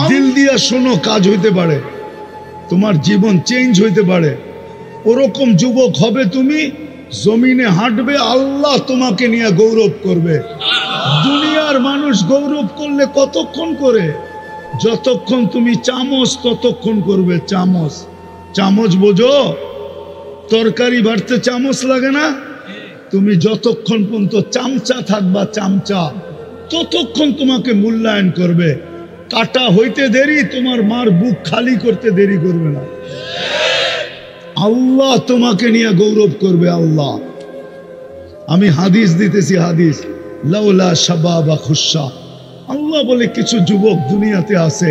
দিল দিয়া শোনো, কাজ হইতে পারে, তোমার জীবন চেঞ্জ হইতে পারে। ওরকম যুবক হবে তুমি, জমিনে হাঁটবে, আল্লাহ তোমাকে নিয়ে গৌরব করবে। দুনিয়ার মানুষ গৌরব করলে কতক্ষণ করে? যতক্ষণ তুমি চামচ ততক্ষণ করবে। চামচ, চামচ বোঝো? তরকারি বাড়তে চামচ লাগে না? তুমি যতক্ষণ পর্যন্ত চামচা থাকবা, চামচা, ততক্ষণ তোমাকে মূল্যায়ন করবে। কাটা হইতে দেরি, তোমার মার বুক খালি করতে দেরি করবে না। আল্লাহ তোমাকে নিয়ে গৌরব করবে। আল্লাহ, আমি হাদিস দিতেছি, হাদিস, লাউলা শাবাবা খুশা। আল্লাহ বলে কিছু যুবক দুনিয়াতে আছে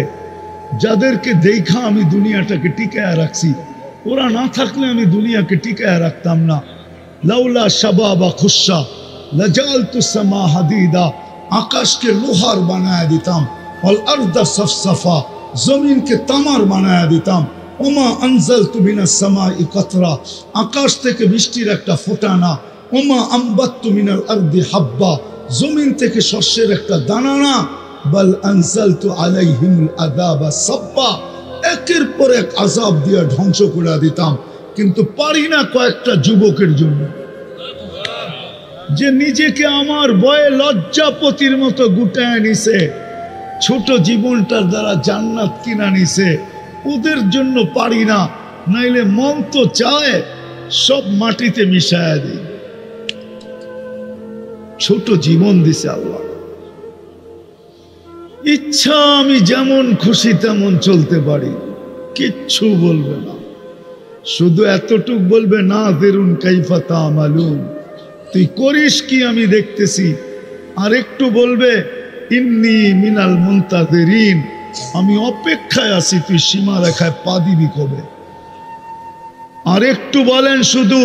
যাদেরকে দেখা আমি দুনিয়াটাকে টিকায় রাখছি, ওরা না থাকলে আমি দুনিয়াকে টিকায় রাখতাম না। লাউলা শাবাবা খুশা লাজালতু সামা হাদিদা, আকাশকে লোহার বানায় দিতাম, ওয়াল আরদা সফসফা, জমিনকে তামার বানায় দিতাম। ওমা আনজালতু মিনাস সামাই কাতরা, আকাশ থেকে বৃষ্টির একটা ফোঁটা না। ওমা আম্বাততু মিনাল আরদি হাব্বা, জমিন থেকে শস্যের একটা দানা না। বাল আনজালতু আলাইহিমুল আযাবা সাব্বা, একের পর এক আযাব দিয়ে ধ্বংস করে দিতাম। কিন্তু পারি না কয়েকটা যুবকের জন্য, যে নিজেকে আমার বয়ে লজ্জাপতির মতো গুটায় নিছে, ছোট জীবনটার দ্বারা জান্নাত কিনা নিছে। ওদের জন্য পারি না, নাইলে মন তো চায় সব মাটিতে মিশায়া দিই। ছোট জীবন দিছে আল্লাহ, ইচ্ছা আমি যেমন খুশি তেমন চলতে পারি, কিচ্ছু বলবে না। শুধু এতটুক বলবে, না দেরুন কাইফা তা'মালুন, তুই করিস কি আমি দেখতেছি। আর একটু বলবে, ইন্নী মিনাল মুনতাযিরিন, আমি অপেক্ষায় আছি, তুই সীমা রেখায় পা দিবি কবে। আর একটু বলেন শুধু,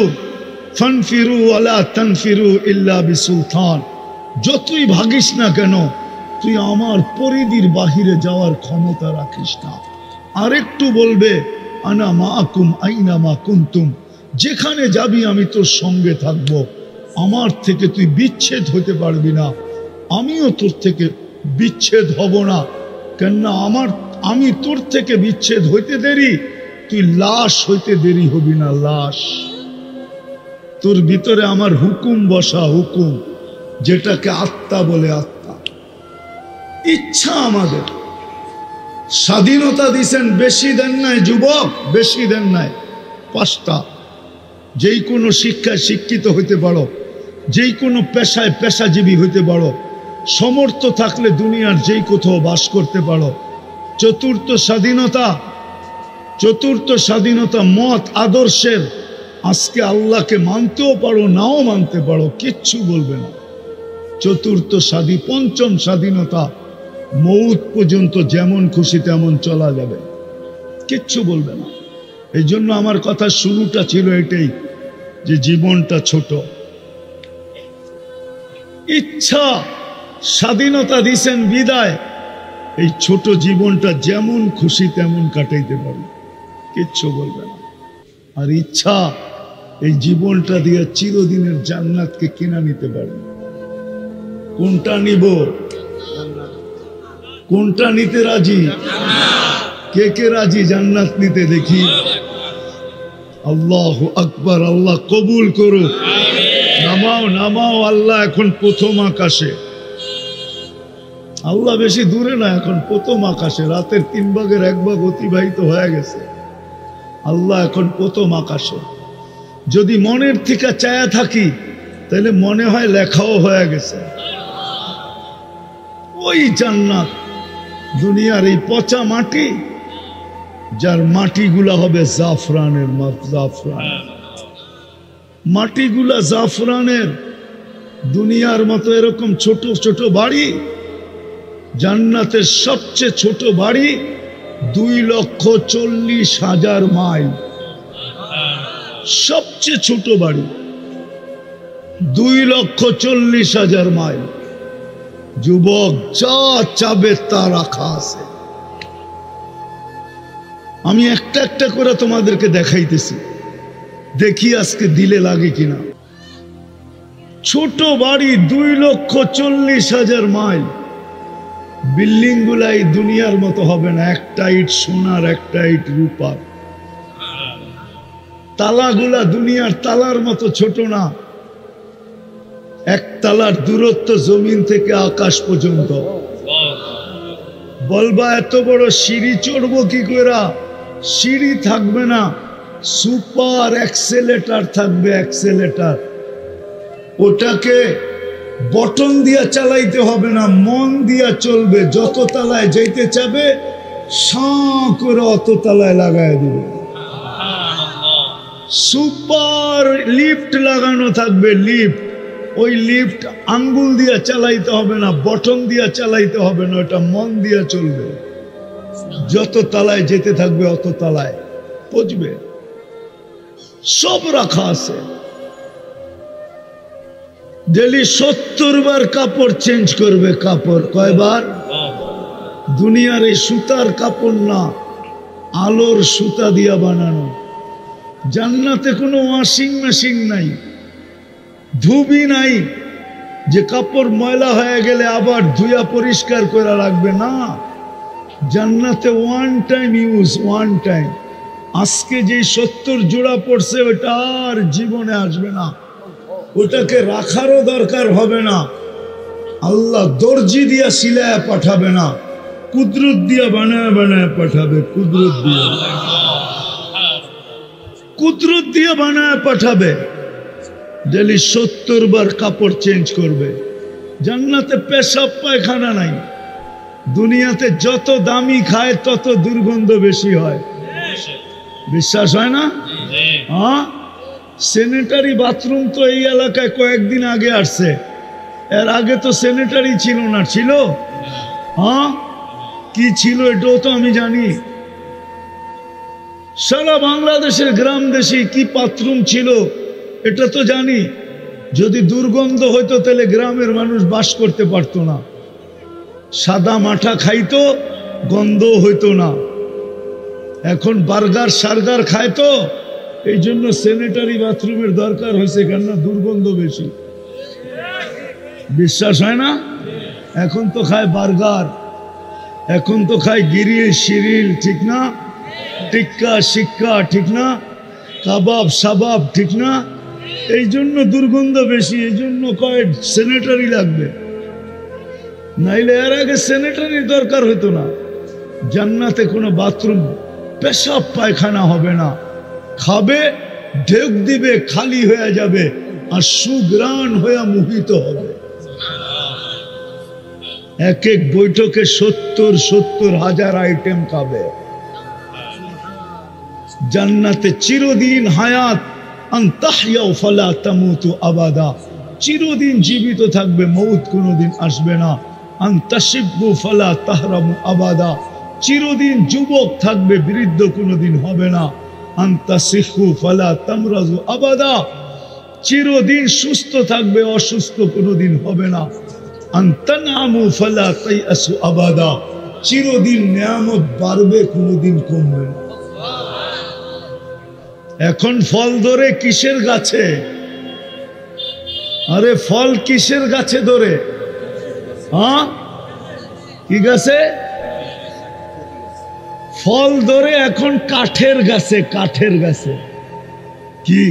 ফানফিরু ওয়ালা তানফিরু ইল্লা বিসুলতান, যতই ভাগিস না কেন তুই আমার পরিধির বাহিরে যাওয়ার ক্ষমতা রাখিস না। আর একটু বলবে, আনা মাআকুম আইনা মা কুনতুম, যেখানে যাবি আমি তোর সঙ্গে থাকবো, আমার থেকে তুই বিচ্ছেদ হতে পারবি না, আমিও তোর থেকে বিচ্ছেদ হব না। কেননা আমি তোর থেকে বিচ্ছেদ হইতে দেরি, তুই লাশ হইতে দেরি হবি না। লাশ, তোর ভিতরে আমার হুকুম বসা, হুকুম, যেটাকে আত্মা বলে। আত্মা, ইচ্ছা আমাদের। স্বাধীনতা দিছেন, বেশি দেন নাই যুবক, বেশি দেন নাই। 5টা, যেই কোনো শিক্ষায় শিক্ষিত হইতে পারো, যেই কোনো পেশায় পেশাজীবী হইতে পারো, সমর্থ থাকলে দুনিয়ার যেই কোথাও বাস করতে পারো। 4র্থ স্বাধীনতা, 4র্থ স্বাধীনতা মত আদর্শের। আজকে আল্লাহকে মানতেও পারো, নাও মানতে পারো, কিচ্ছু বলবে না। 4র্থ স্বাধী, 5ম স্বাধীনতা, মৌত পর্যন্ত যেমন খুশি তেমন চলা যাবে, কিচ্ছু বলবে না। এই জন্য আমার কথা শুরুটা ছিল এটাই, যে জীবনটা ছোট। ইচ্ছা, স্বাধীনতা দিছেন বিদায়, এই ছোট জীবনটা যেমন খুশি তেমন কাটাইতে পারি, কিচ্ছু বলবে না। আর ইচ্ছা, এই জীবনটা দিয়ে চিরদিনের জান্নাতকে কিনা নিতে পারি। কোনটা নিব? কোনটা নিতে রাজি? কে কে রাজি জান্নাত নিতে? দেখি। আল্লাহু আকবার, আল্লাহ কবুল করুক। নামাও নামাও। আল্লাহ এখন প্রথম আকাশে, আল্লাহ বেশি দূরে না, এখন প্রথম আকাশে। রাতের 3 ভাগের 1 ভাগ অতিবাহিত হয়ে গেছে, আল্লাহ এখন প্রথম আকাশে। যদি মনের থেকে চায়া থাকি তাহলে মনে হয় লেখাও হয়ে গেছে। ওই জান্নাত, দুনিয়ার এই পচা মাটি, যার মাটিগুলা হবে জাফরানের, জাফরান মাটিগুলা জাফরানের। দুনিয়ার মতো এরকম ছোট ছোট বাড়ি, জান্নাতের সবচেয়ে ছোট বাড়ি 2,40,000 মাইল। সবচেয়ে ছোট বাড়ি 2,40,000 মাইল। যুবক, যা চাবে তা রাখা আছে। আমি একটা একটা করে তোমাদেরকে দেখাইতেছি, দেখি আজকে দিলে লাগে কিনা। ছোট বাড়ি 2,40,000 মাইল, বিল্ডিং গুলাই দুনিয়ার মতো হবে না, একটা ইট সোনার একটা ইট রূপার। তালাগুলা দুনিয়ার তালার মতো ছোট না, এক তালার দূরত্ব জমিন থেকে আকাশ পর্যন্ত। বলবা এত বড় সিঁড়ি চড়বো কি করে? সিঁড়ি থাকবে না, সুপার অ্যাক্সেলেটার থাকবে, অ্যাক্সেলেটার। ওটাকে বটন দিয়া চালাইতে হবে না, মন দিয়া চলবে। যত তালায় যাইতে চাবে সাঁ করে অত তালায় লাগাই দিবে। সুপার লিফট লাগানো থাকবে, লিফট। ওই লিফট আঙ্গুল দিয়া চালাইতে হবে না, বটন দিয়া চালাইতে হবে না, ওটা মন দিয়া চলবে। যত তালায় যেতে থাকবে অত তালায় পৌঁছবে। সব রাখা আছে। ডেলি 70 বার কাপড় চেঞ্জ করবে। কাপড় কয়বার? দুনিয়ার এই সুতার কাপড় না, আলোর সুতা দিয়া বানানো। জান্নাতে কোনো ওয়াশিং মেশিন নাই, ধুবি নাই যে কাপড় ময়লা হয়ে গেলে আবার ধুয়া পরিষ্কার করা লাগবে না। জান্নাতে one time use, one time. আজকে যে 70 জোড়া পড়ছে ওটা আর জীবনে আসবে না, ওটাকে রাখারও দরকার হবে না। আল্লাহ দর্জি দিয়া সিলায়া পাঠাবে না, কুদরত দিয়া বানায় বানায় পাঠাবে। কুদরত দিয়া, কুদরত দিয়া বানায় পাঠাবে। ডেলি 70 বার কাপড় চেঞ্জ করবে। জান্নাতে পেশাব পায়খানা নাই। দুনিয়াতে যত দামি খায় তত দুর্গন্ধ বেশি হয়। বিশ্বাস হয় না? হ্যাঁ, স্যানিটারি বাথরুম তো এই এলাকায় কয়েকদিন আগে আসছে, এর আগে তো স্যানিটারি ছিল না। ছিল? হ্যাঁ, কি ছিল এটাও তো আমি জানি। সারা বাংলাদেশের গ্রাম দেশে কি বাথরুম ছিল এটা তো জানি। যদি দুর্গন্ধ হইতো তাহলে গ্রামের মানুষ বাস করতে পারতো না। সাদা মাঠা খাইতো, গন্ধ হইতো না। এখন বার্গার সার্গার খায় তো, এই জন্য স্যানিটারি বাথরুমের দরকার হয়েছে, কেন? দুর্গন্ধ বেশি। বিশ্বাস হয় না? এখন তো খায় বার্গার, এখন তো খায় গিরিল শিরিল, ঠিক না? টিক্কা শিক্কা, ঠিক না? কাবাব সাবাব, ঠিক না? এই জন্য দুর্গন্ধ বেশি, এই জন্য কয় স্যানিটারি লাগবে। নাইলে এর আগে স্যানিটারির দরকার হতো না। জান্নাতে কোনো বাথরুম পেশাব পায়খানা হবে না। খাবে, ঢেক দিবে, খালি হয়ে যাবে, আর সুগ্রাণ হয়ে মোহিত হবে। এক এক বৈঠকে 70 হাজার আইটেম খাবে। জান্নাতে চিরদিন হায়াত, আনতাহইয়াউ ফালা তামুতু আবাদা। চিরদিন জীবিত থাকবে, মউত কোনোদিন আসবে না। আনতাশিবু ফালা তাহরামু আবাদা। চিরদিন যুবক থাকবে, বৃদ্ধ কোনোদিন হবে না। আনতাসিহু ফালা তামরাজু আবাদা। চিরদিন সুস্থ থাকবে, অসুস্থ কোনোদিন হবে না। আনতানামু ফালা তাইয়াসু আবাদা। চিরদিন নিয়ামত বাড়বে, কোনোদিন কমবে না। এখন ফল ধরে কিসের গাছে? আরে ফল কিসের গাছে ধরে? হ্যাঁ, কি গাছে? ফল ধরে এখন কাঠের গাছে। কাঠের গাছে কি?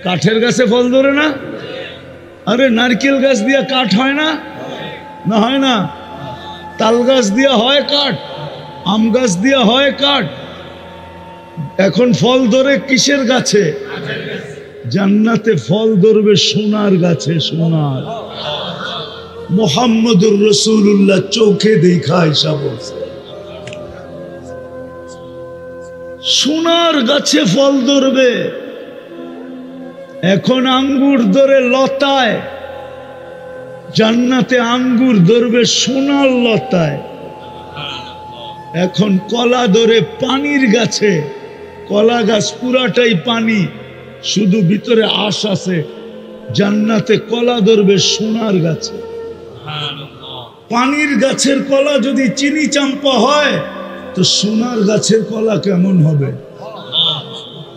কাঠের গাছে ফল ধরে না? আরে নারকেল গাছ দিয়া কাঠ হয় না? না হয় না? তাল গাছ দিয়া হয় কাঠ, আম গাছ দিয়া হয় কাঠ। এখন ফল ধরে কিসের গাছে? জান্নাতে ফল ধরবে সোনার গাছে। সোনার। মুহাম্মদুর রাসূলুল্লাহ চোখে দেখা হিসাব বলছে, সোনার গাছে ফল ধরবে। এখন আঙ্গুর ধরে লতায়, জান্নাতে আঙ্গুর ধরবে সোনার লতায়। এখন কলা ধরে পানির গাছে। কলা গাছ পুরাটাই পানি, শুধু ভিতরে আঁশ আছে। জান্নাতে কলা ধরবে সোনার গাছে। পানির গাছের কলা যদি চিনি চাম্পা হয় তো সোনার গাছের কলা কেমন হবে?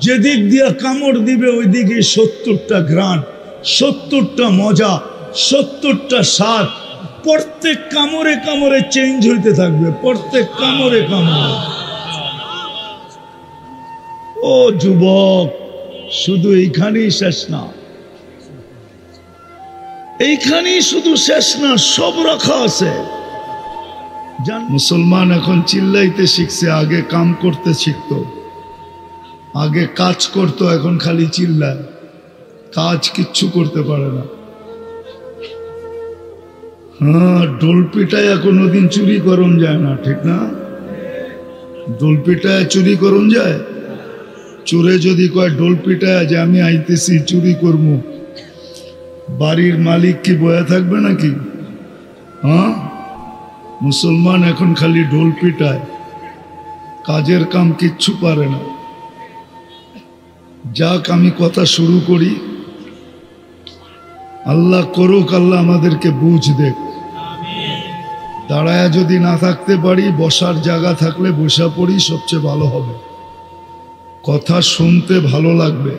যেদিক দিয়া কামড় দিবে ওই দিকে 70টা ঘ্রাণ, 70টা মজা, 70টা স্বাদ। প্রত্যেক কামড়ে কামড়ে চেঞ্জ হইতে থাকবে, প্রত্যেক কামড়ে কামড়ে। ও যুবক, শুধু এইখানেই শেষ না, এইখানেই শুধু শেষ না, সব রাখা আছে। মুসলমান এখন চিল্লাইতে শিখছে, আগে কাম করতে শিখত, আগে কাজ করত, এখন খালি চিল্লায়, কাজ কিচ্ছু করতে পারে না। হ্যাঁ, ডোল পিটায় কোনোদিন চুরি করন যায় না, ঠিক না? ডোল পিটায় চুরি করন যায়? চোরে যদি কয় ডোল পিটায় যে আমি আইতেছি চুরি করবো, বাড়ির মালিক কি বয়া থাকবে নাকি? হ্যাঁ, মুসলমান এখন খালি ঢোল পিটায়, কাজের কাম কিচ্ছু পারে না। যাক, আমি কথা শুরু করি। আল্লাহ করুক, আল্লাহ আমাদেরকে বুঝ দেখ। দাঁড়ায়া যদি না থাকতে পারি, বসার জায়গা থাকলে বসা পড়ি, সবচেয়ে ভালো হবে। কথা শুনতে ভালো লাগবে,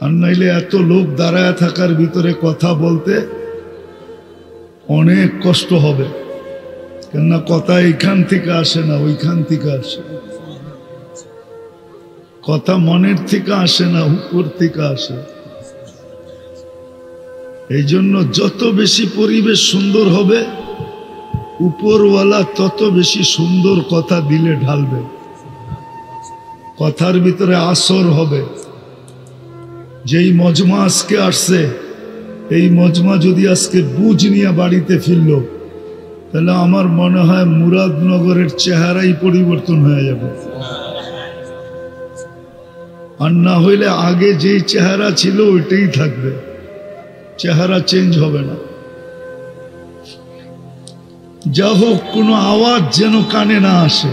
আর নাইলে এত লোক দাঁড়ায়া থাকার ভিতরে কথা বলতে অনেক কষ্ট হবে। কেননা কথা এইখান থেকে আসে না, ওইখান থেকে আসে। কথা মনের থেকে আসে না, উপর থেকে আসে। এই জন্য যত বেশি পরিবেশ সুন্দর হবে, উপরওয়ালা তত বেশি সুন্দর কথা দিলে ঢালবে। কথার ভিতরে আসর হবে। যেই মজমা আজকে আসছে, এই মজমা যদি আজকে বুঝ নিয়ে বাড়িতে ফিরল, তাহলে আমার মনে হয় মুরাদনগরের চেহারাই পরিবর্তন হয়ে যাবে। আর না হইলে আগে যেই চেহারা ছিল ওইটাই থাকবে, চেহারা চেঞ্জ হবে না। যা হোক, কোনো আওয়াজ যেন কানে না আসে।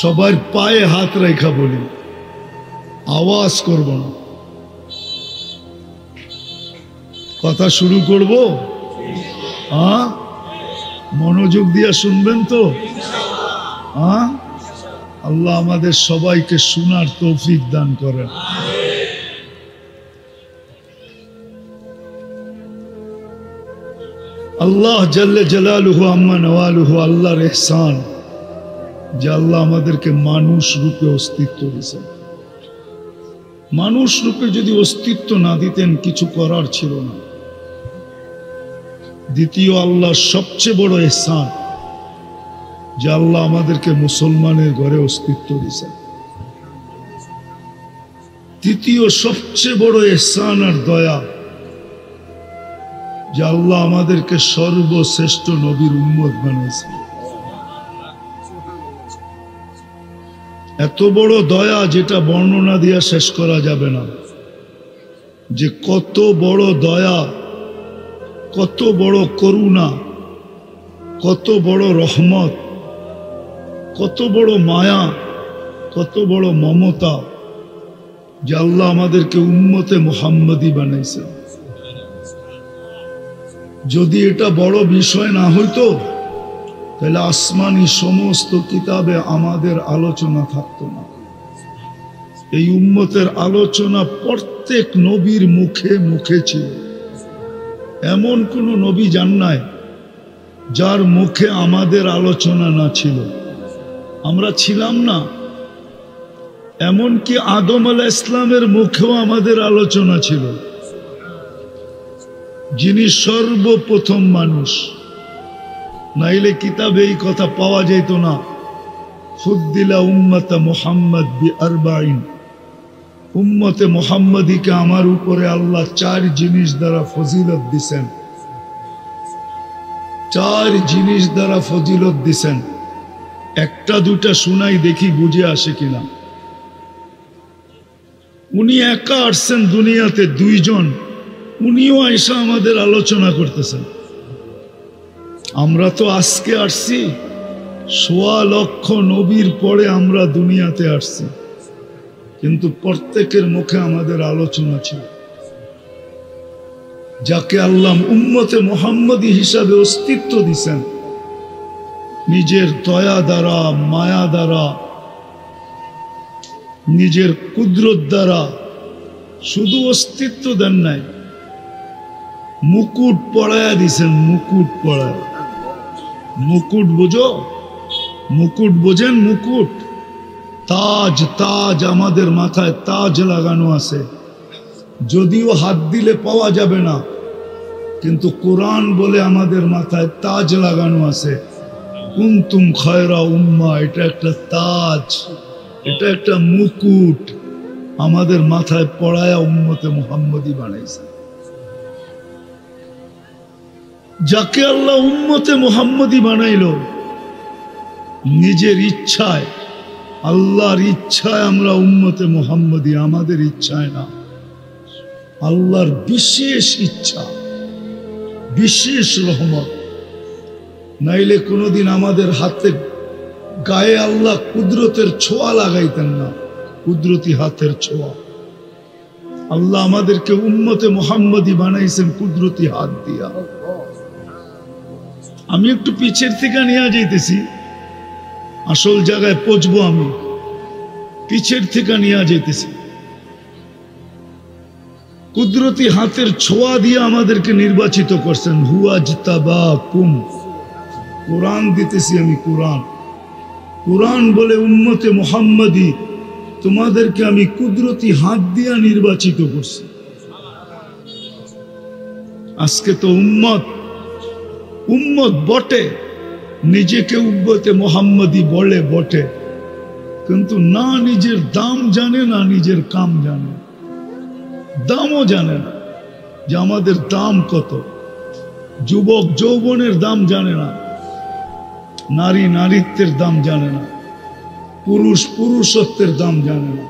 সবার পায়ে হাত রেখা বলি, আওয়াজ করব না। কথা শুরু করব, হ্যাঁ? মনোযোগ দিয়ে শুনবেন তো? হ্যাঁ, আল্লাহ আমাদের সবাইকে শোনার তৌফিক দান করেন। আল্লাহ জাল্লে জালালুহু আম্মা নওয়ালুহু, আল্লাহর ইহসান যে আল্লাহ আমাদেরকে মানুষ রূপে অস্তিত্ব দিয়েছেন। মানুষ রূপে যদি অস্তিত্ব না দিতেন, কিছু করার ছিল না। দ্বিতীয়, আল্লাহর সবচেয়ে বড় ইহসান যে আল্লাহ আমাদেরকে মুসলমানের ঘরে অস্তিত্ব দিয়েছেন। তৃতীয় সবচেয়ে বড় ইহসান আর দয়া যে আল্লাহ আমাদেরকে সর্বশ্রেষ্ঠ নবীর উম্মত বানিয়েছেন। এত বড় দয়া যেটা বর্ণনা দিয়া শেষ করা যাবে না, যে কত বড় দয়া, কত বড় করুণা, কত বড় রহমত, কত বড় মায়া, কত বড় মমতা যে আল্লাহ আমাদেরকে উম্মতে মুহাম্মদী বানাইছে। যদি এটা বড় বিষয় না হইতো, তাহলে আসমানি সমস্ত কিতাবে আমাদের আলোচনা থাকতো না। এই উম্মতের আলোচনা প্রত্যেক নবীর মুখে মুখে ছিল। এমন কোন নবী যান নাই যার মুখে আমাদের আলোচনা না ছিল। আমরা ছিলাম না। এমনকি আদম আলাইহিস ইসলামের মুখেও আমাদের আলোচনা ছিল, যিনি সর্বপ্রথম মানুষ। নাইলে কিতাবে এই কথা পাওয়া যেত না। ফুদ্দিলা উম্মতা মুহাম্মদ বিআরবাইন, উম্মতে মুহাম্মদীকে আমার উপরে আল্লাহ 4 জিনিস দ্বারা ফজিলত দিছেন। 4 জিনিস দ্বারা ফজিলত দিছেন। একটা দুটা শুনাই, দেখি বুঝে আসে কিনা। উনি একা আসছেন দুনিয়াতে, 2 জন, উনিও আইসা আমাদের আলোচনা করতেছেন। আমরা তো আজকে আসছি, 1.25 লক্ষ নবীর পরে আমরা দুনিয়াতে আসছি, কিন্তু প্রত্যেকের মুখে আমাদের আলোচনা ছিল। যাকে আল্লাহ উম্মতে মুহাম্মদী হিসাবে অস্তিত্ব দিছেন, নিজের দয়া দ্বারা, মায়া দ্বারা, নিজের কুদরত দ্বারা, শুধু অস্তিত্ব দেন নাই, মুকুট পড়ায়া দিছেন, মুকুট পড়ায়। মুকুট বোঝো? মুকুট বোঝেন? মুকুট, তাজ, তাজ আমাদের মাথায় তাজ লাগানো আছে, যদিও হাত দিলে পাওয়া যাবে না, কিন্তু কোরআন বলে আমাদের মাথায় তাজ লাগানো আছে। কুনতুম খায়রা উম্মাহ, এটা একটা তাজ, এটা একটা মুকুট আমাদের মাথায় পড়ায়া উম্মতে মুহাম্মদী বানাইছে। যাকে আল্লাহ উম্মতে মুহাম্মদী বানাইলো নিজের ইচ্ছায়, আল্লাহর ইচ্ছায় আমরা উম্মতে মুহাম্মদী, আমাদের ইচ্ছায় না, আল্লাহর বিশেষ ইচ্ছা, বিশেষ রহমত। নাইলে কোনোদিন আমাদের হাতে গায়ে আল্লাহ কুদরতের ছোঁয়া লাগাইতেন না, কুদরতি হাতের ছোঁয়া। আল্লাহ আমাদেরকে উম্মতে মুহাম্মদী বানাইছেন কুদরতি হাত দিয়া। আমি একটু পিছের থেকে নিয়ে যাইতেছি, আসল জায়গায় পৌঁছবো, আমি পিছের থেকে নিয়ে যাইতেছি। কুদরতি হাতের ছোঁয়া দিয়ে আমাদেরকে নির্বাচিত করছেন। হুয়াজতাবাকুম, কোরআন দিতেছি আমি, কোরআন, কোরআন বলে উম্মতে মুহাম্মদী তোমাদেরকে আমি কুদরতি হাত দিয়া নির্বাচিত করছি। আজকে তো উম্মত, উম্মত বটে, নিজেকে উম্মতে মুহাম্মদী বলে বটে, কিন্তু না নিজের দাম জানে, না নিজের কাম জানে, দামও জানে না যে আমাদের দাম কত। যুবক যৌবনের দাম জানে না, নারী নারীত্বের দাম জানে না, পুরুষ পুরুষত্বের দাম জানে না।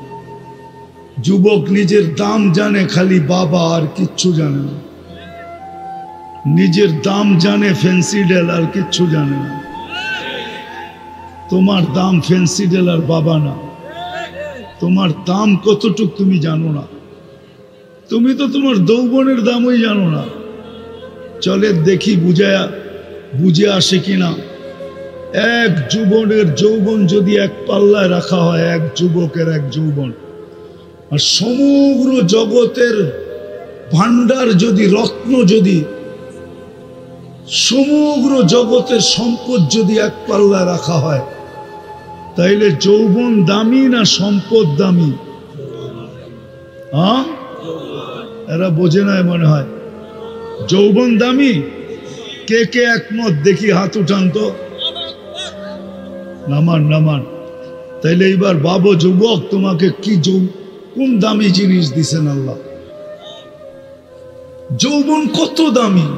যুবক নিজের দাম জানে খালি বাবা, আর কিচ্ছু জানে না। নিজের দাম জানে ফেন্সিডেল, আর কিচ্ছু জানে না। তোমার দাম ফেন্সিডেল আর বাবা না, তোমার দাম কতটুক তুমি জানো না। তুমি তো তোমার যৌবনের দামই জানো না। চলে দেখি বুঝে আসে কিনা। এক যুবনের যৌবন যদি এক পাল্লায় রাখা হয়, এক যুবকের এক যৌবন, আর সমগ্র জগতের ভান্ডার যদি, রত্ন যদি, সমগ্র জগতের সম্পদ যদি এক পাল্লায় রাখা হয়, তাইলে যৌবন দামি না সম্পদ দামি? হ্যাঁ, এরা বোঝে না মনে হয়। যৌবন দামি। কে কে একমত দেখি হাত উঠান তো। নামান নামান। তাইলে এইবার বাবু যুবক, তোমাকে কি কোন দামি জিনিস দিছেন আল্লাহ? যৌবন কত দামি।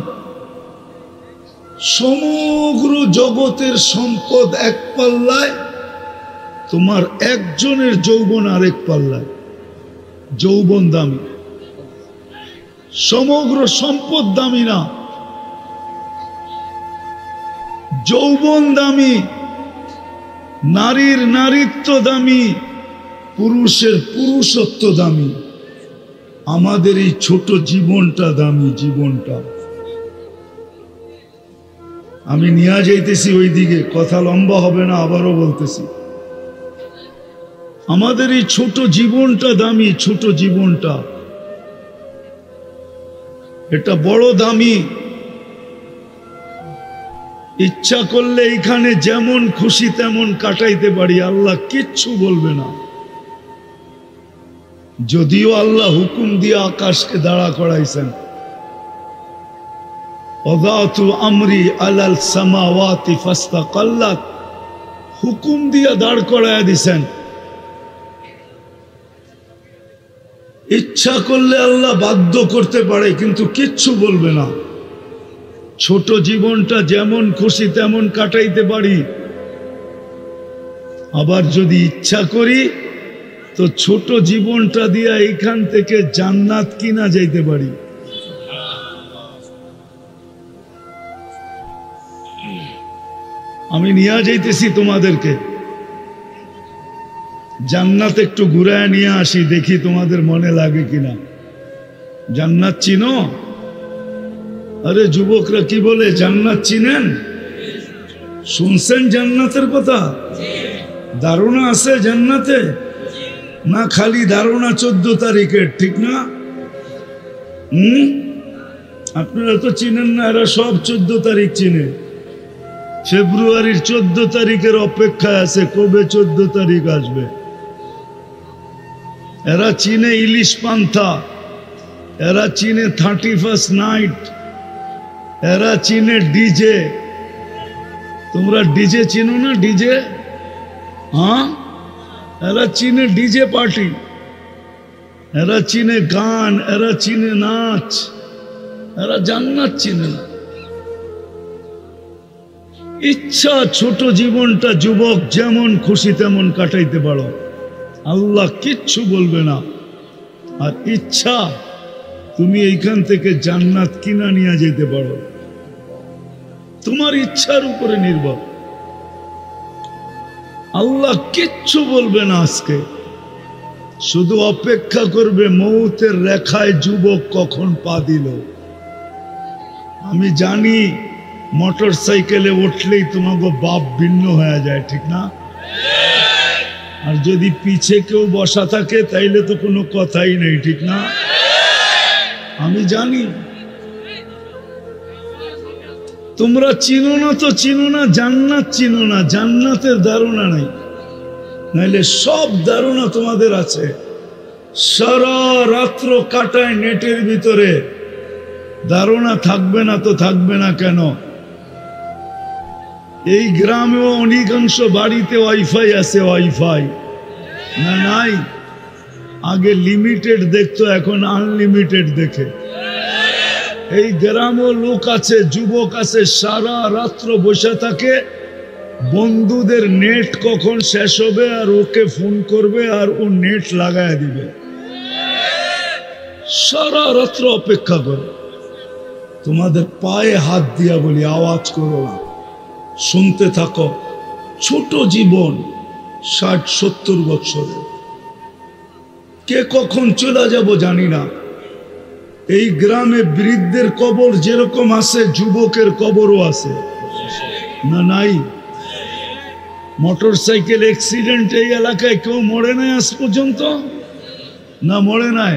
সমগ্র জগতের সম্পদ এক পাল্লায়, তোমার একজনের যৌবন আরেক পাল্লায়। যৌবন দামি, সমগ্র সম্পদ দামি না। যৌবন দামি, নারীর নারীত্ব দামি, পুরুষের পুরুষত্ব দামি। আমাদের এই ছোট জীবনটা দামি, জীবনটা। আমি নিয়ে যাইতেছি ওই দিকে, কথা লম্বা হবে না, আবারও বলতেছি। আমাদের এই ছোট জীবনটা দামি, ছোট জীবনটা, এটা বড় দামি। ইচ্ছা করলে এখানে যেমন খুশি তেমন কাটাইতে পারি, আল্লাহ কিচ্ছু বলবে না। যদিও আল্লাহ হুকুম দিয়ে আকাশকে দাঁড়া করাইছেন, ওয়াদাতু আমরি আলাল সামাওয়াতি ফাস্তাকাল্লাত, হুকুম দিয়ে দাঁড় করাইয়া দিছেন। ইচ্ছা করলে আল্লাহ বাধ্য করতে পারে, কিন্তু কিচ্ছু বলবে না। ছোট জীবনটা যেমন খুশি তেমন কাটাইতে পারি, আবার যদি ইচ্ছা করি তো ছোট জীবনটা দিয়া এখান থেকে জান্নাত কিনা যাইতে পারি। আমি নিয়ে যাইতেছি তোমাদেরকে জান্নাত, একটু ঘুরায় নিয়ে আসি, দেখি তোমাদের মনে লাগে কিনা। জান্নাত চিনো? আরে যুবকরা কি বলে, জান্নাত চিনেন? শুনছেন জান্নাতের কথা? ধারণা আছে জান্নাতে? না খালি ধারণা 14 তারিখের, ঠিক না? আপনারা তো চিনেন না, এরা সব 14 তারিখ চিনে। ফেব্রুয়ারির 14 তারিখের অপেক্ষায় আছে কবে 14 তারিখ আসবে। এরা চিনে ইলিশ পান্থা, এরা চিনে 31st নাইট, এরা চিনে ডিজে। তোমরা ডিজে চিনো না? ডিজে, হ্যাঁ, এরা চিনে ডিজে পার্টি, এরা চিনে গান, এরা চিনে নাচ, এরা জান্নাত চিনে না। ইচ্ছা ছোট জীবনটা যুবক যেমন খুশি তেমন কাটাইতে পারো, আল্লাহ কিচ্ছু বলবে না। আর ইচ্ছা তুমি এইখান থেকে জান্নাত কিনা নিয়ে যেতে পারো, তোমার ইচ্ছার উপরে নির্ভর। আল্লাহ কিচ্ছু বলবে না আজকে, শুধু অপেক্ষা করবে মৌতের রেখায় যুবক কখন পা দিল। আমি জানি মোটর সাইকেলে উঠলেই তোমাকে বাপ ভিন্ন হয়ে যায়, ঠিক না? আর যদি পিছে কেউ বসা থাকে তাইলে তো কোনো কথাই নেই, ঠিক না? আমি জানি তোমরা চিনো না, তো চিনো না, জান্নাত চিনো না, জান্নাতের ধারণা নাই, নাইলে সব ধারণা তোমাদের আছে। সারা রাত্র কাটায় নেটের ভিতরে, ধারণা থাকবে না তো থাকবে না কেন? এই গ্রামেও অধিকাংশ বাড়িতে ওয়াইফাই আছে, ওয়াইফাই না নাই? আগে লিমিটেড দেখতো, এখন আনলিমিটেড দেখে। এই গ্রামেও লোক আছে, যুবক আছে, সারা রাত্র বসে থাকে, বন্ধুদের নেট কখন শেষ হবে আর ওকে ফোন করবে আর ও নেট লাগায় দিবে, সারা রাত্র অপেক্ষা করে। তোমাদের পায়ে হাত দিয়া বলি, আওয়াজ করো না, শুনতে থাকো। ছোট জীবন, 60-70 বছরের, কে কখন চলে যাব জানি না। এই গ্রামে বৃদ্ধের কবর যেরকম আছে, যুবকের কবরও আছে, না নাই? মোটর সাইকেল অ্যাক্সিডেন্ট এই এলাকায় কেউ মরে নাই আজ পর্যন্ত? না মরে নাই?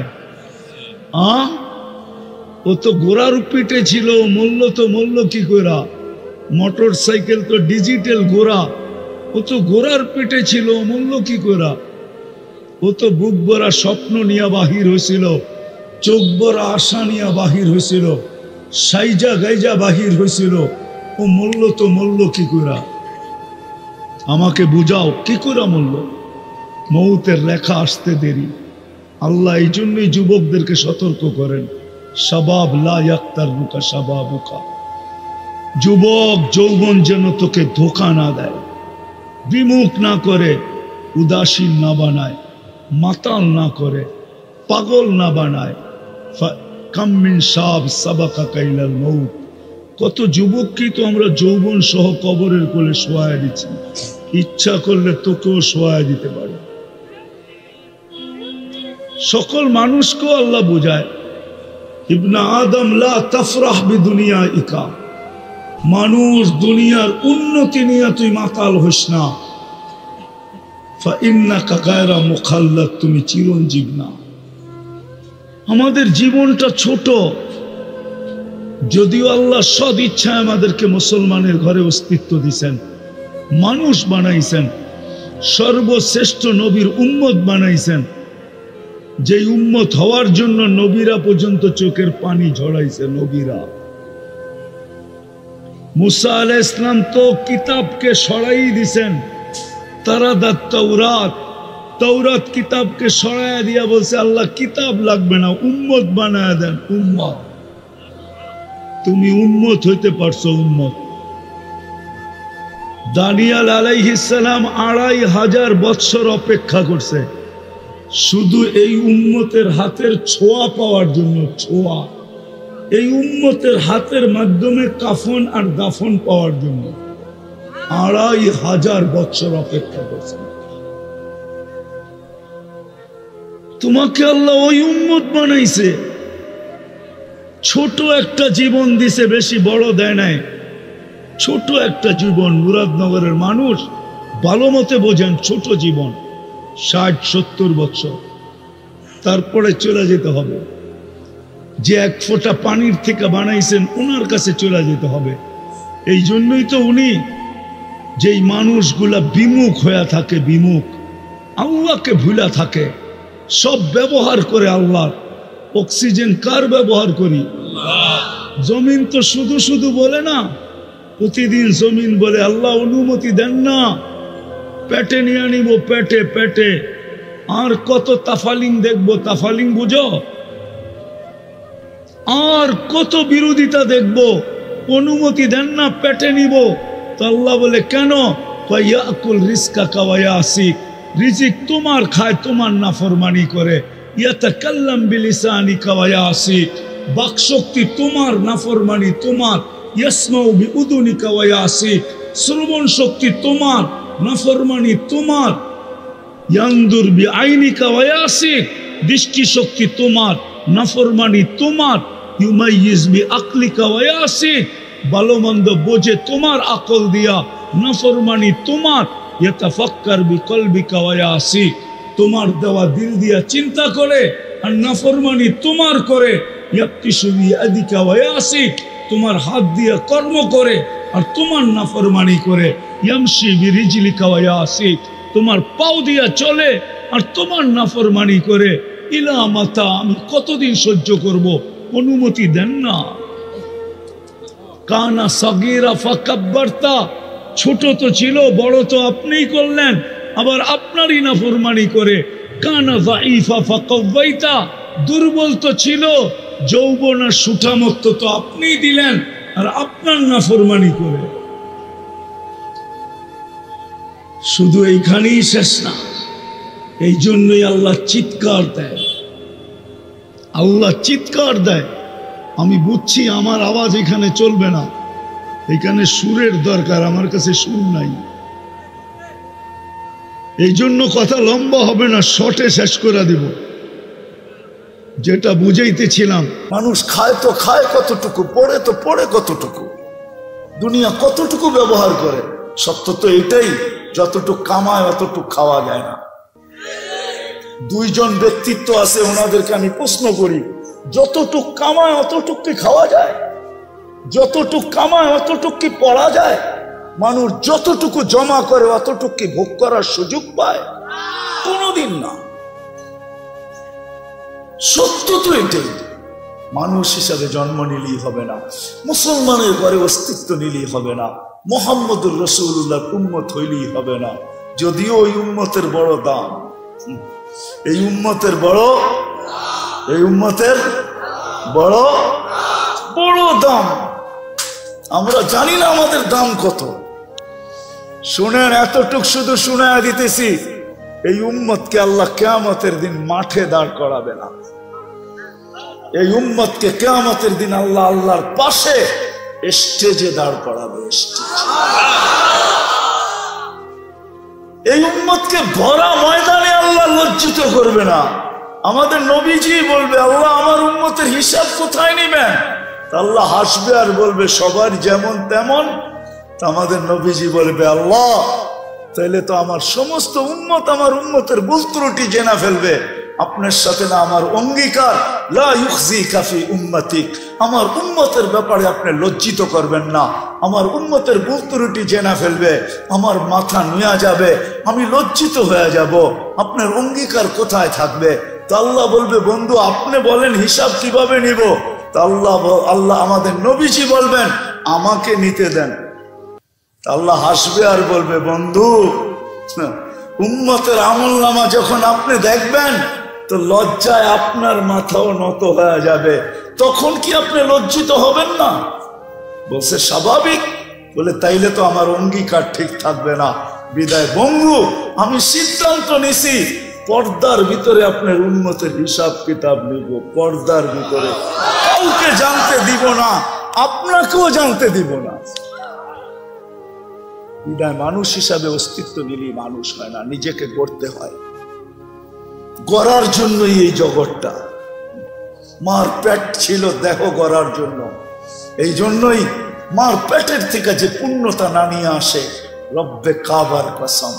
ও তো গোড়ার পিঠে ছিল, মরল কি কইরা? মোটর সাইকেল তো ডিজিটাল গোড়া, ও তো গোড়ার পিঠে ছিল, মরল কি কইরা? ও তো বুক ভরা স্বপ্ন নিয়ে বাহির হয়েছিল, চোখ ভরা আশা নিয়ে বাহির হয়েছিল, সাইজা গাইজা বাহির হয়েছিল, ও মরল কি কইরা? আমাকে বুঝাও, কি করে মরল? মৌতের রেখা আসতে দেরি। আল্লাহ এই জন্যই যুবকদেরকে সতর্ক করেন, শাবাব লা ইয়াক্তারুকা শাবাবুকা। যুবক যৌবন যেন তোকে ধোঁকা না দেয়, বিমুখ না করে, উদাসীন না বানায়, মাতাল না করে, পাগল না বানায়। কাম মিন শাব সাবাকা কাইলাল মউত। কত যুবককেই তো আমরা যৌবন সহ কবরের কোলে শোয়ায় দিচ্ছি, ইচ্ছা করলে তোকেও শোয়ায় দিতে পারে। সকল মানুষকেও আল্লাহ বোঝায়, ইবনা আদম লা তাফরাহ বিদুনিয়া ইকা, মানুষ দুনিয়ার উন্নতি নিয়ে তুই মাতাল হইস না। ফাইন্নাকা গায়রা মুখাল্লাদ, তুমি চিরঞ্জীব না। আমাদের জীবনটা ছোট, যদিও আল্লাহ সদ ইচ্ছায় আমাদেরকে মুসলমানের ঘরে অস্তিত্ব দিয়েছেন, মানুষ বানাইছেন, সর্বশ্রেষ্ঠ নবীর উম্মত বানাইছেন, যে উম্মত হওয়ার জন্য নবীরা পর্যন্ত চোখের পানি ঝরাইছে। নবীরা, মুসা আলাইহিস সালাম তো কিতাবকে সরাই দিছেন, তারাদাত তাওরাত, তাওরাত কিতাবকে সরাইয়া দিয়া বলছে আল্লাহ কিতাব লাগবে না, উম্মত বানায়া দেন। উম্মত, তুমি উম্মত হইতে পারছো, উম্মত। দানিয়াল আলাইহিস সালাম 2500 বৎসর অপেক্ষা করছে শুধু এই উম্মতের হাতের ছোঁয়া পাওয়ার জন্য। ছোঁয়া, এই উম্মতের হাতের মাধ্যমে কাফন আর দাফন পাওয়ার জন্য 2500 বৎসর অপেক্ষা করছে। তোমাকে আল্লাহ ওই উম্মত বানাইছে, ছোট একটা জীবন দিছে, বেশি বড় দেয় নাই, ছোট একটা জীবন। মুরাদনগরের মানুষ ভালো মতে বোঝেন, ছোট জীবন, 60-70 বছর, তারপরে চলে যেতে হবে। যে এক ফোঁটা পানির থেকে বানাইছেন ওনার কাছে চলে যেতে হবে। এই জন্যই তো উনি যেই মানুষগুলা বিমুখ হয়ে থাকে, বিমুখ আল্লাহকে ভুলা থাকে, সব ব্যবহার করে আল্লাহ। অক্সিজেন কার ব্যবহার করি? জমিন তো শুধু শুধু বলে না, প্রতিদিন জমিন বলে আল্লাহ অনুমতি দেন না, পেটে নিয়ে নিব, পেটে পেটে। আর কত তাফালিং দেখবো, তাফালিং বুঝো? আর কত বিরোধিতা দেখবো, অনুমতি দেন না, পেটে নিব। তো আল্লাহ বলে কেন? ইয়াকুল রিজকা কাওয়ায়াসিক, রিজিক তোমার খায়, তোমার নাফরমানি করে। ইয়াতাকাল্লাম বিলিসানিকা ওয়ায়াসিক, বাকশক্তি তোমার, নাফরমানি তোমার। ইয়াসমাউ বিউদুনিকা ওয়ায়াসিক, শ্রবণ শক্তি তোমার, নাফরমানি তোমার। ইয়ানদুর বিআইনিকা ওয়ায়াসিক, দৃষ্টি শক্তি তোমার, নাফরমানি তোমার। ইউমাইয়িজ বিআকলিকা ওয়ায়াসিক, ভালো মন্দ বোঝে তোমার আকল দিয়া, নাফরমানি তোমার। ইয়াতাফাক্কার বিকলবিকা ওয়ায়াসিক, তোমার দেওয়া দিল দিয়া চিন্তা করে, আর নাফরমানি তোমার করে। ইয়াক্তিশু বিয়াদিকা ওয়ায়াসিক, তোমার হাত দিয়া কর্ম করে আর তোমার নাফরমানি করে। ইয়ামশি বিরিজলিকা ওয়ায়াসিক, তোমার পাও দিয়া চলে আর তোমার নাফরমানি করে। ইলা মাতা, আমি কতদিন সহ্য করব? অনুমতি দেন না। কানা সাগীরা ফাকাব্বারতা, ছোট তো ছিল, বড় তো আপনিই করলেন, আবার আপনারই নাফরমানি করে। কানা যাইফা ফাকাওয়াইতা, দুর্বল তো ছিল, যৌবন আর সুঠামত্ব তো আপনিই দিলেন, আর আপনার নাফরমানি করে। শুধু এইখানেই শেষ না, এই জন্যই আল্লাহ চিৎকার দেয়, আল্লাহ চিৎকার দেয়। আমি বুঝছি আমার আওয়াজ এখানে চলবে না, এখানে সুরের দরকার, আমার কাছে সুর নাই। এই জন্য কথা লম্বা হবে না, শর্টে শেষ করে দিব। যেটা বুঝাইতেছিলাম, মানুষ খায় তো খায় কতটুকু, পড়ে তো পড়ে কতটুকু, দুনিয়া কতটুকু ব্যবহার করে। সত্য তো এটাই, যতটুকু কামায় অতটুকু খাওয়া যায় না। দুইজন ব্যক্তিত্ব আছে, ওনাদেরকে আমি প্রশ্ন করি, যতটুক কামায় অতটুক কি খাওয়া যায়? যতটুক কামায় অতটুক কি পড়া যায়? মানুষ যতটুকু জমা করে অতটুক কি ভোগ করার সুযোগ পায়? কোনোদিন না। সত্য তো এটাই। মানুষ হিসাবে জন্ম নিলেই হবে না, মুসলমানের ঘরে অস্তিত্ব নিলেই হবে না, মুহাম্মদুর রাসূলুল্লাহ উম্মত হইলেই হবে না। যদিও ওই উম্মতের বড় দাম, এই উম্মতের বড়, এই উম্মতের বড় বড় দাম। আমরা জানি না আমাদের দাম কত। শুনেন, এতটুক শুধু শুনায়া দিতেছি, এই উম্মতকে আল্লাহ কিয়ামতের দিন মাঠে দাঁড় করাবে না। এই উম্মতকে কিয়ামতের দিন আল্লাহ আল্লাহর পাশে স্টেজে দাঁড় করাবে। এই উম্মতকে ভরা ময়দানে আল্লাহ লজ্জিত করবে না। আমাদের নবীজি বলবে, আল্লাহ আমার উম্মতের হিসাব কোথায় নিবেন? আল্লাহ হাসবে আর বলবে, সবার যেমন তেমন। আমাদের নবীজি বলবে, আল্লাহ তাইলে তো আমার সমস্ত উম্মত আমার উম্মতের ভুল ত্রুটি জেনে ফেলবে। আপনার সাথে না আমার অঙ্গীকার, লা ইউখজিকা ফি উম্মতিক, আমার উম্মতের ব্যাপারে আপনি লজ্জিত করবেন না। আমার উম্মতের ভুল ত্রুটি জেনে ফেলবে, আমার মাথা নুয়া যাবে, আমি লজ্জিত হয়ে যাব। আপনার অঙ্গীকার কোথায় থাকবে? তো আল্লাহ বলবে, বন্ধু আপনি বলেন হিসাব কিভাবে নিব? তো আল্লাহ আমাদের নবীজি বলবেন, আমাকে নিতে দেন। আল্লাহ হাসবে আর বলবে, বন্ধু উম্মতের আমলনামা যখন আপনি দেখবেন তো লজ্জায় আপনার মাথাও নত হয়ে যাবে। তখন কি আপনি লজ্জিত হবেন না? বলছে স্বাভাবিক। বলে তাইলে তো আমার অঙ্গীকার ঠিক থাকবে না। বিদায় বঙ্গু, আমি সিদ্ধান্ত নিছি পর্দার ভিতরে আপনার উম্মতের হিসাব কিতাব নিব। পর্দার ভিতরে কাউকে জানতে দিব না, আপনাকেও জানতে দিব না। বিদায় মানুষ হিসাবে অস্তিত্ব নিলেই মানুষ হয় না, নিজেকে গড়তে হয়। গড়ার জন্যই এই জগৎটা। মার পেট ছিল দেহ গড়ার জন্য। এই জন্যই মার পেটের থেকে যে পূর্ণতা নামিয়ে আসে, রব্বে কাবার কসম।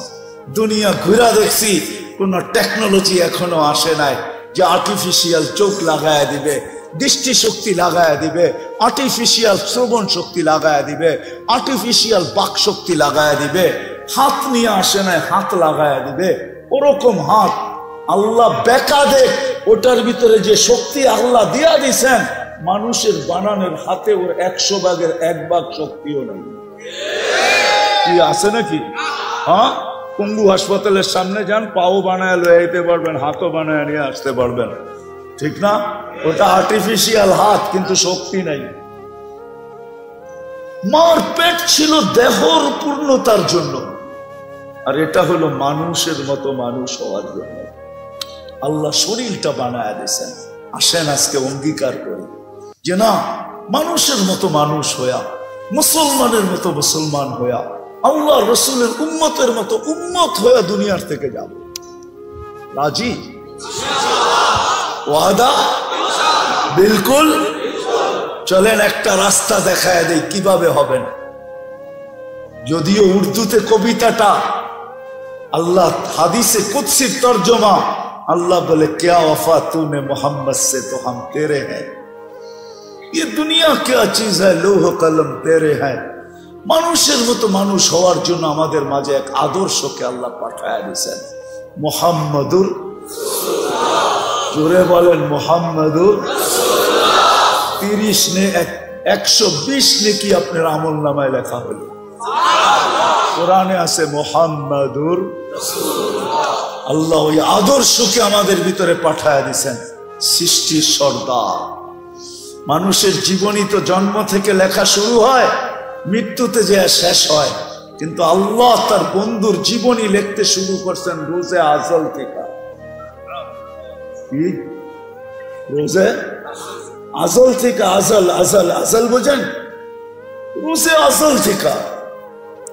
দুনিয়া ঘুরা দেখছি, কোন টেকনোলজি এখনো আসে নাই যে আর্টিফিশিয়াল চোখ লাগায় দিবে। দৃষ্টি শক্তি লাগায় দিবে, আর্টিফিশিয়াল শ্রবণ শক্তি লাগায় দিবে, আর্টিফিশিয়াল বাক শক্তি লাগায় দিবে। হাত নিয়ে আসে না, হাত লাগায় দিবে। ওরকম হাত আল্লাহ বেকা দেখ, ওটার ভিতরে যে শক্তি আল্লাহ দিয়া দিছেন, মানুষের বানানোর হাতে ওর 100 ভাগের 1 ভাগ শক্তিও নাই। কি আছে নাকি? হ্যাঁ, পঙ্গু হাসপাতালের সামনে যান, পাও বানায় লয়ে যেতে পারবেন, হাতও বানায় নিয়ে আসতে পারবেন, ঠিক না? ওটা আর্টিফিশিয়াল হাত, কিন্তু শক্তি নাই। মার পেট ছিল দেহর পূর্ণতার জন্য, আর এটা হলো মানুষের মতো মানুষ হওয়ার জন্য। আল্লাহ শরীরটা বানায় দিয়েছেন। আসেন আজকে অঙ্গীকার করি যে না, মানুষের মতো মানুষ হইয়া, মুসলমানের মতো মুসলমান হইয়া, আল্লাহ রসুলের উম্মতের মতো উম্মত হইয়া দুনিয়ার থেকে যাব। রাজি? ওয়াদা? বিলকুল। চলেন একটা রাস্তা দেখায় দেই কিভাবে হবেন। যদিও উর্দুতে কবিতাটা, আল্লাহ হাদিসে কুদসির তর্জমা, अल्लाह बोले क्या वफा तूने मोहम्मद से तो हम तेरे हैं, ये दुनिया क्या चीज है, लोह कलम तेरे हैं। মানুষের মতো মানুষ হওয়ার জন্য আমাদের মাঝে এক আদর্শকে আল্লাহ পাঠায় দিয়েছেন, মুহাম্মাদুর রাসূলুল্লাহ। জোরে বলেন মুহাম্মাদুর রাসূলুল্লাহ। 30 নে 120 নেকি আপনার আমলনামায় লেখা হলো। কোরআনে আছে মুহাম্মাদুর রাসূলুল্লাহ। আল্লাহ ওই আদর্শকে আমাদের ভিতরে পাঠায় দিয়েছেন। সৃষ্টির সর্দার। মানুষের জীবনী তো জন্ম থেকে লেখা শুরু হয়, মৃত্যুতে যে শেষ হয়, কিন্তু আল্লাহ তার বন্ধুর জীবনী লিখতে শুরু করছেন রোজে আজল থেকে। রোজে আজল থেকে। আজল আজল আজল বোঝেন? রোজে আজল থেকে।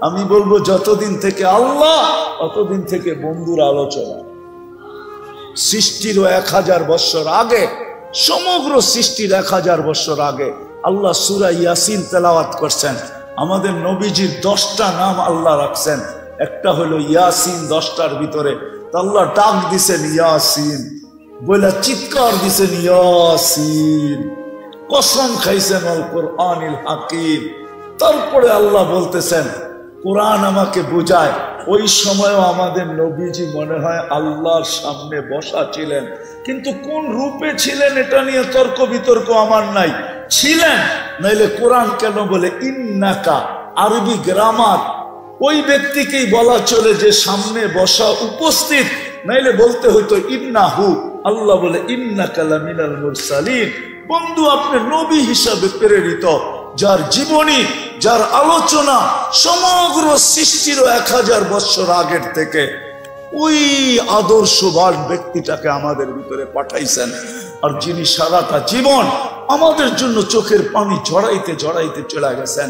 আমি বলবো যতদিন থেকে আল্লাহ, ততদিন থেকে বন্ধুর আলোচনা। সৃষ্টিরও 1000 বছর আগে, সমগ্র সৃষ্টির 1000 বছর আগে আল্লাহ সূরা ইয়াসিন তেলাওয়াত করছেন। আমাদের নবীজির 10টা নাম আল্লাহ রাখছেন, একটা হলো ইয়াসিন। 10টার ভিতরে আল্লাহ ডাক দিছেন ইয়াসিন বলে, চিৎকার দিছেন ইয়াসিন, কসম খাইছেন আল কোরআনিল হাকিম। তারপরে আল্লাহ বলতেছেন কোরআন আমাকে বোঝায়। ওই সময়ও আমাদের নবীজি মনে হয় আল্লাহর সামনে বসা ছিলেন, কিন্তু কোন রূপে ছিলেন এটা নিয়ে তর্ক বিতর্ক আমার নাই। ছিলেন, নাইলে কোরআন কেন বলে ইন্নাকা? আরবি গ্রামার ওই ব্যক্তিকেই বলা চলে যে সামনে বসা উপস্থিত, নাইলে বলতে হইতো ইন্নাহু। আল্লাহ বলে ইন্নাকা লামিনাল মুরসালিন। বন্ধু আপনি নবী হিসাবে প্রেরিত, যার জীবনী, যার আলোচনা সমগ্র সৃষ্টির 1000 বছর আগের থেকে ওই আদর্শবান ব্যক্তিটাকে আমাদের ভিতরে পাঠাইছেন। আর যিনি সারাটা জীবন আমাদের জন্য চোখের পানি ঝরাইতে ঝরাইতে চলে গেছেন।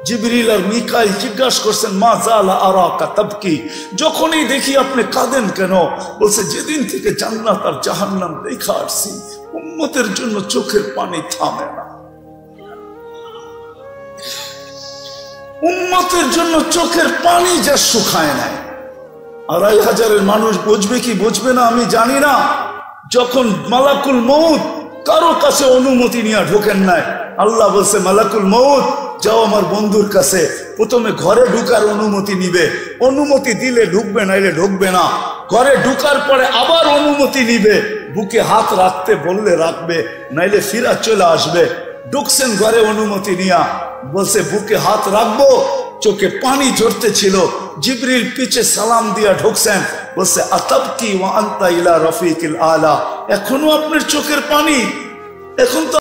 জিবরিল আর মিকাইল জিজ্ঞাসা করছেন মা জালা আরাকা তাবকি, যখনই দেখি আপনি কাঁদেন কেন? বলছে যেদিন থেকে জান্নাত আর জাহান্নাম দেখা আসছি, উম্মতের জন্য চোখের পানি থামে না। উম্মতের জন্য চোখের পানি যা শুকায় নাই। 2500 মানুষ বুঝবে কি বুঝবে না আমি জানি না। যখন মালাকুল মউত কারো কাছে অনুমতি নিয়ে ঢোকেন নাই, আল্লাহ বলছে মালাকুল মউত যাও আমার বন্ধুর কাছে, প্রথমে ঘরে ঢুকার অনুমতি নিবে, অনুমতি দিলে ঢুকবে, নাইলে ঢুকবে না। ঘরে ঢুকার পরে আবার অনুমতি নিবে, বুকে হাত রাখতে বললে রাখবে, নাইলে ফিরা চলে আসবে। ঢুকছেন ঘরে অনুমতি নিয়া, বলছে বুকে হাত রাখবো, চোখে পানি ঝরতে ছিল। জিবরিল পিছে সালাম দিয়া ঢুকছেন, বলছে আতাবকি ওয়া আনতা ইলা রফিকিল আলা, এখনো আপনার চোখের পানি? এখন তো